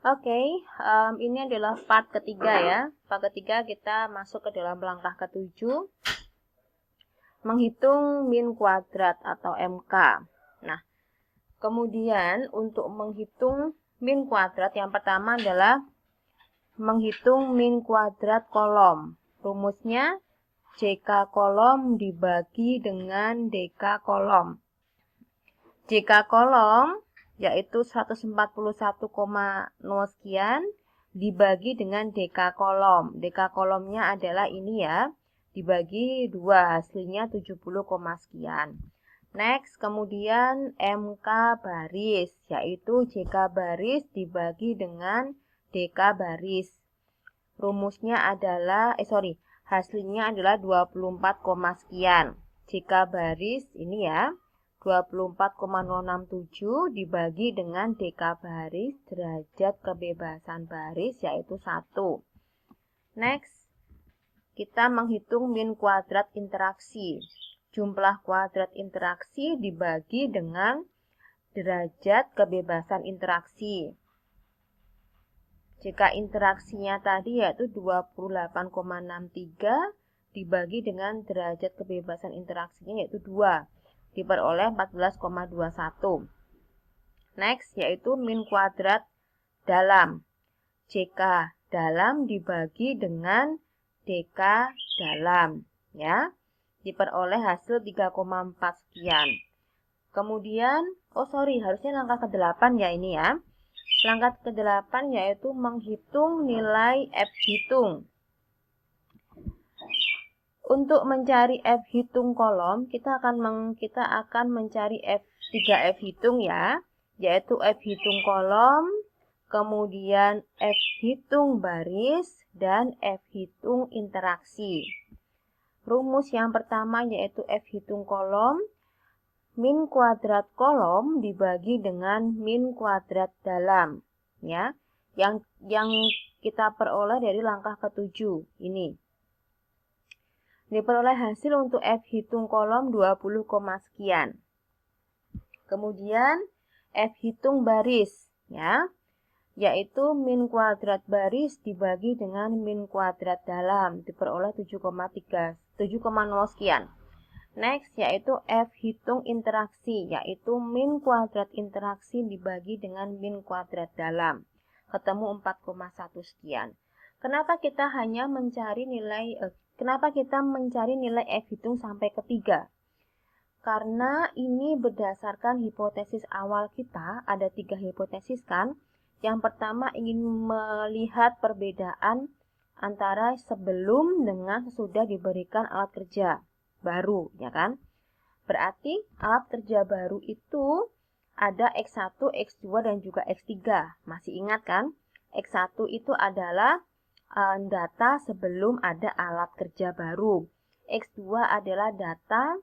Oke, ini adalah part ketiga ya. Part ketiga kita masuk ke dalam langkah ketujuh, menghitung min kuadrat atau MK. Nah, kemudian untuk menghitung min kuadrat yang pertama adalah menghitung min kuadrat kolom. Rumusnya JK kolom dibagi dengan DK kolom. JK kolom yaitu 141,0 sekian dibagi dengan DK kolom. DK kolomnya adalah ini ya, dibagi 2, hasilnya 70, sekian. Next, kemudian MK baris, yaitu JK baris dibagi dengan DK baris. Rumusnya adalah, hasilnya adalah 24, sekian. JK baris ini ya, 24,067 dibagi dengan DK baris derajat kebebasan baris yaitu 1. Next, kita menghitung min kuadrat interaksi. Jumlah kuadrat interaksi dibagi dengan derajat kebebasan interaksi. Jika interaksinya tadi yaitu 28,63 dibagi dengan derajat kebebasan interaksinya yaitu 2. Diperoleh 14,21. Next, yaitu min kuadrat dalam. JK dalam dibagi dengan DK dalam. Ya, diperoleh hasil 3,4 sekian. Kemudian, harusnya langkah ke-8 ya ini ya. Langkah ke-8 yaitu menghitung nilai F hitung. Untuk mencari F hitung kolom, kita akan mencari 3 F hitung ya, yaitu F hitung kolom, kemudian F hitung baris, dan F hitung interaksi. Rumus yang pertama yaitu F hitung kolom, min kuadrat kolom dibagi dengan min kuadrat dalam, ya, yang kita peroleh dari langkah ke-7 ini. Diperoleh hasil untuk F hitung kolom 20, sekian. Kemudian F hitung baris ya, yaitu min kuadrat baris dibagi dengan min kuadrat dalam diperoleh 7,0 sekian. Next yaitu F hitung interaksi, yaitu min kuadrat interaksi dibagi dengan min kuadrat dalam, ketemu 4,1 sekian. Kenapa kita mencari nilai F hitung sampai ke 3? Karena ini berdasarkan hipotesis awal kita, ada 3 hipotesis kan. Yang pertama ingin melihat perbedaan antara sebelum dengan sesudah diberikan alat kerja baru, ya kan? Berarti alat kerja baru itu ada X1, X2, dan juga X3. Masih ingat kan? X1 itu adalah data sebelum ada alat kerja baru. X2 adalah data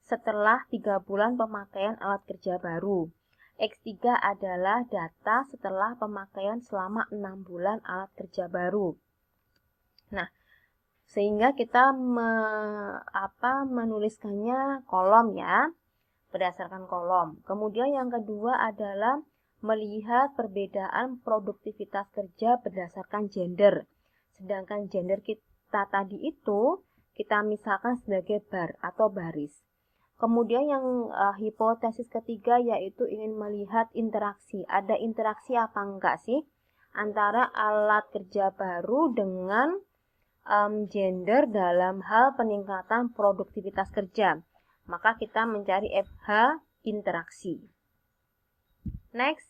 setelah 3 bulan pemakaian alat kerja baru. X3 adalah data setelah pemakaian selama 6 bulan alat kerja baru. Nah, sehingga kita menuliskannya kolom ya, berdasarkan kolom. Kemudian yang kedua adalah melihat perbedaan produktivitas kerja berdasarkan gender. Sedangkan gender kita tadi itu kita misalkan sebagai bar atau baris. Kemudian yang hipotesis ketiga yaitu ingin melihat interaksi. Ada interaksi apa enggak sih antara alat kerja baru dengan gender dalam hal peningkatan produktivitas kerja. Maka kita mencari FH interaksi. Next,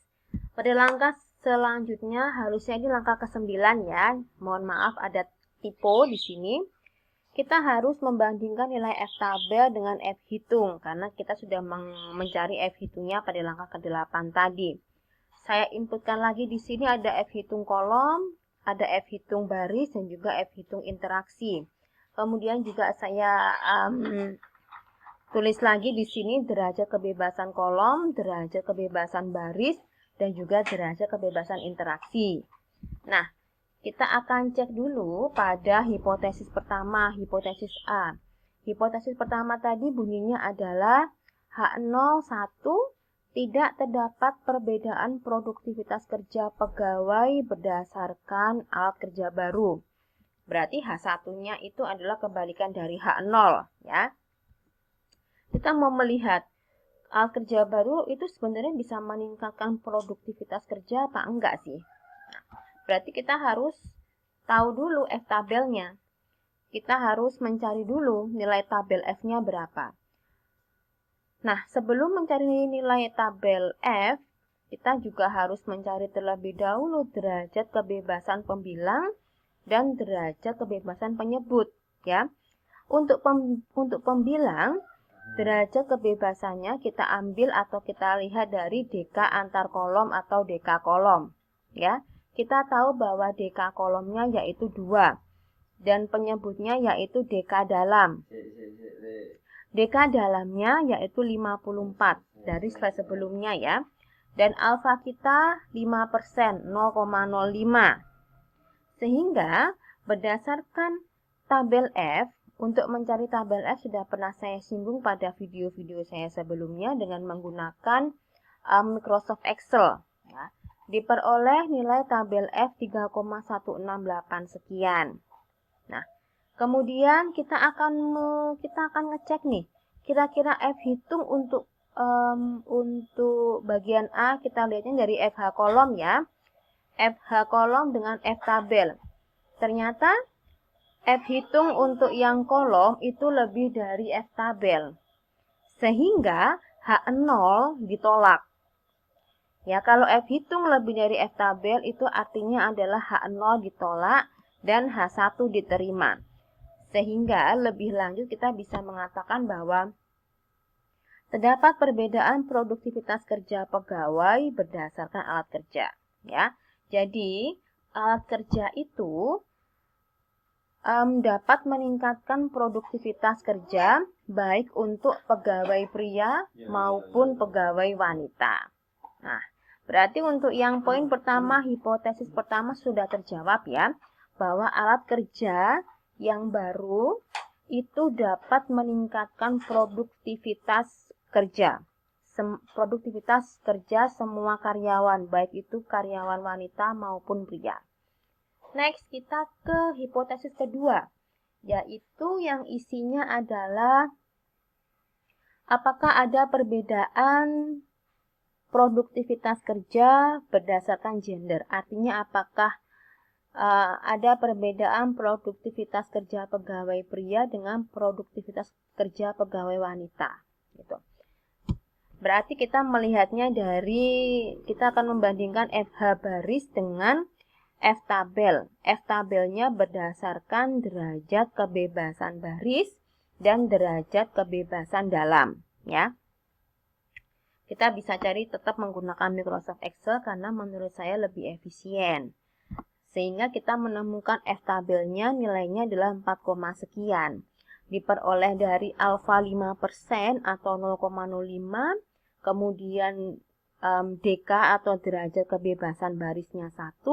pada langkah selanjutnya harusnya ini langkah ke-9 ya. Mohon maaf ada typo di sini. Kita harus membandingkan nilai F tabel dengan F hitung karena kita sudah mencari F hitungnya pada langkah ke-8 tadi. Saya inputkan lagi di sini ada F hitung kolom, ada F hitung baris, dan juga F hitung interaksi. Kemudian juga saya tulis lagi di sini derajat kebebasan kolom, derajat kebebasan baris, dan juga derajat kebebasan interaksi. Nah, kita akan cek dulu pada hipotesis pertama, hipotesis A. Hipotesis pertama tadi bunyinya adalah H01 tidak terdapat perbedaan produktivitas kerja pegawai berdasarkan alat kerja baru. Berarti H1-nya itu adalah kebalikan dari H0 ya. Kita mau melihat alat kerja baru itu sebenarnya bisa meningkatkan produktivitas kerja apa enggak sih? Berarti kita harus tahu dulu F tabelnya. Kita harus mencari dulu nilai tabel F-nya berapa. Nah, sebelum mencari nilai tabel F, kita juga harus mencari terlebih dahulu derajat kebebasan pembilang dan derajat kebebasan penyebut, ya. Untuk pembilang, derajat kebebasannya kita ambil atau kita lihat dari DK antar kolom atau DK kolom, ya. Kita tahu bahwa DK kolomnya yaitu 2 dan penyebutnya yaitu DK dalam. DK dalamnya yaitu 54 dari slide sebelumnya ya. Dan alfa kita 5%, 0,05. Sehingga berdasarkan tabel F, untuk mencari tabel F sudah pernah saya singgung pada video-video saya sebelumnya dengan menggunakan Microsoft Excel. Ya. Diperoleh nilai tabel F 3,168 sekian. Nah, kemudian kita akan ngecek nih, kira-kira F hitung untuk bagian A kita lihatnya dari FH kolom ya. FH kolom dengan F tabel. Ternyata F hitung untuk yang kolom itu lebih dari F tabel. Sehingga H0 ditolak. Ya, kalau F hitung lebih dari F tabel itu artinya adalah H0 ditolak dan H1 diterima. Sehingga lebih lanjut kita bisa mengatakan bahwa terdapat perbedaan produktivitas kerja pegawai berdasarkan alat kerja. Ya, jadi alat kerja itu dapat meningkatkan produktivitas kerja baik untuk pegawai pria maupun pegawai wanita. Nah, berarti untuk yang poin pertama, hipotesis pertama sudah terjawab ya, bahwa alat kerja yang baru itu dapat meningkatkan produktivitas kerja. Produktivitas kerja semua karyawan, baik itu karyawan wanita maupun pria. Next, kita ke hipotesis kedua, yaitu yang isinya adalah apakah ada perbedaan produktivitas kerja berdasarkan gender. Artinya apakah ada perbedaan produktivitas kerja pegawai pria dengan produktivitas kerja pegawai wanita. Gitu. Berarti kita melihatnya kita akan membandingkan FH baris dengan F tabel. F tabelnya berdasarkan derajat kebebasan baris dan derajat kebebasan dalam. Ya. Kita bisa cari tetap menggunakan Microsoft Excel karena menurut saya lebih efisien. Sehingga kita menemukan F tabelnya nilainya adalah 4, sekian. Diperoleh dari alfa 5% atau 0,05, kemudian DK atau derajat kebebasan barisnya 1,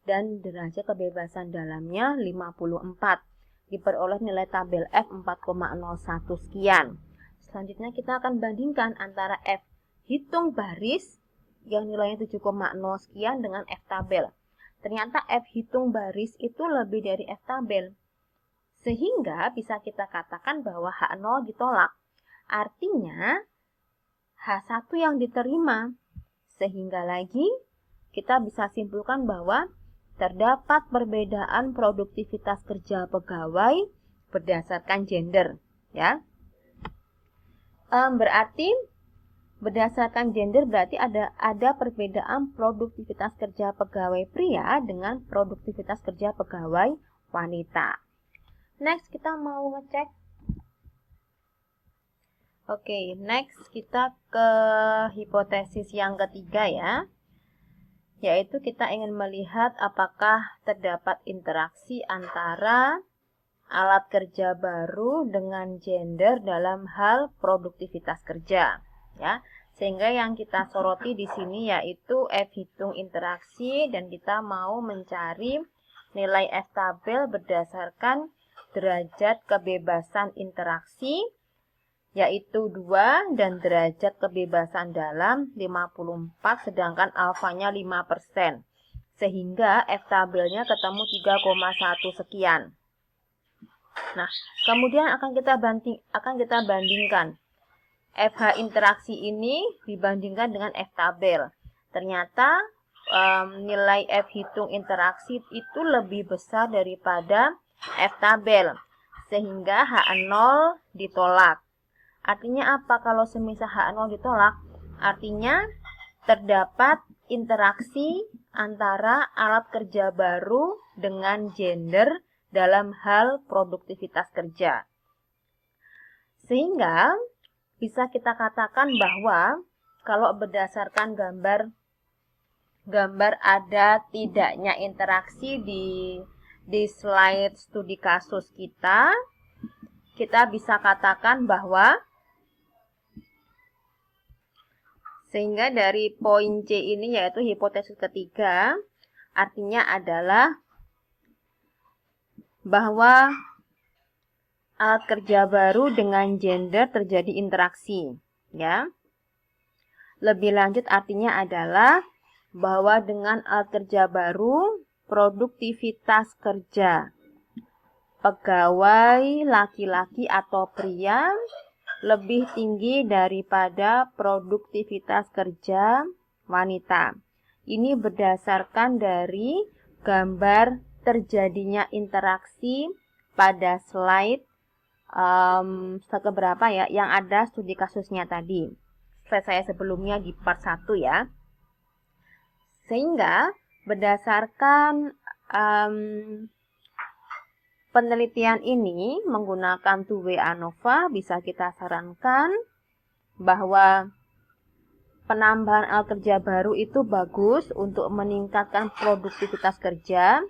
dan derajat kebebasan dalamnya 54. Diperoleh nilai tabel F 4,01 sekian. Selanjutnya kita akan bandingkan antara F hitung baris yang nilainya 7,0 sekian dengan F tabel. Ternyata F hitung baris itu lebih dari F tabel. Sehingga bisa kita katakan bahwa H0 ditolak. Artinya H1 yang diterima. Sehingga lagi kita bisa simpulkan bahwa terdapat perbedaan produktivitas kerja pegawai berdasarkan gender. Ya. Berarti berdasarkan gender berarti ada perbedaan produktivitas kerja pegawai pria dengan produktivitas kerja pegawai wanita. Next kita mau ngecek. Oke, next kita ke hipotesis yang ketiga ya. Yaitu kita ingin melihat apakah terdapat interaksi antara alat kerja baru dengan gender dalam hal produktivitas kerja. Ya, sehingga yang kita soroti di sini yaitu F hitung interaksi dan kita mau mencari nilai F tabel berdasarkan derajat kebebasan interaksi yaitu 2 dan derajat kebebasan dalam 54, sedangkan alfanya 5%. Sehingga F tabelnya ketemu 3,1 sekian. Nah, kemudian akan kita bandingkan FH interaksi ini dibandingkan dengan F tabel. Ternyata nilai F hitung interaksi itu lebih besar daripada F tabel, sehingga H0 ditolak. Artinya apa kalau semisal H0 ditolak? Artinya terdapat interaksi antara alat kerja baru dengan gender dalam hal produktivitas kerja. Sehingga bisa kita katakan bahwa kalau berdasarkan gambar ada tidaknya interaksi di slide studi kasus kita bisa katakan bahwa sehingga dari poin C ini yaitu hipotesis ketiga, artinya adalah bahwa alat kerja baru dengan gender terjadi interaksi, ya. Lebih lanjut artinya adalah bahwa dengan alat kerja baru, produktivitas kerja pegawai laki-laki atau pria lebih tinggi daripada produktivitas kerja wanita. Ini berdasarkan dari gambar terjadinya interaksi pada slide keberapa ya yang ada studi kasusnya tadi. Slide saya sebelumnya di part 1 ya. Sehingga berdasarkan penelitian ini menggunakan two-way ANOVA bisa kita sarankan bahwa penambahan alat kerja baru itu bagus untuk meningkatkan produktivitas kerja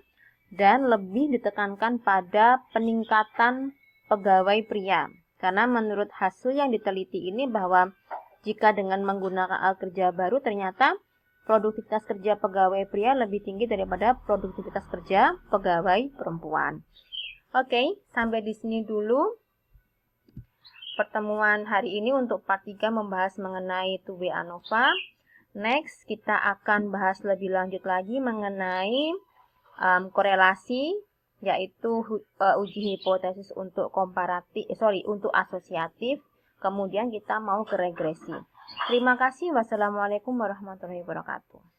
dan lebih ditekankan pada peningkatan pegawai pria. Karena menurut hasil yang diteliti ini bahwa jika dengan menggunakan alat kerja baru ternyata produktivitas kerja pegawai pria lebih tinggi daripada produktivitas kerja pegawai perempuan. Oke, sampai di sini dulu pertemuan hari ini untuk part 3 membahas mengenai two-way ANOVA. Next, kita akan bahas lebih lanjut lagi mengenai korelasi, yaitu uji hipotesis untuk untuk asosiatif. Kemudian kita mau ke regresi. Terima kasih. Wassalamualaikum warahmatullahi wabarakatuh.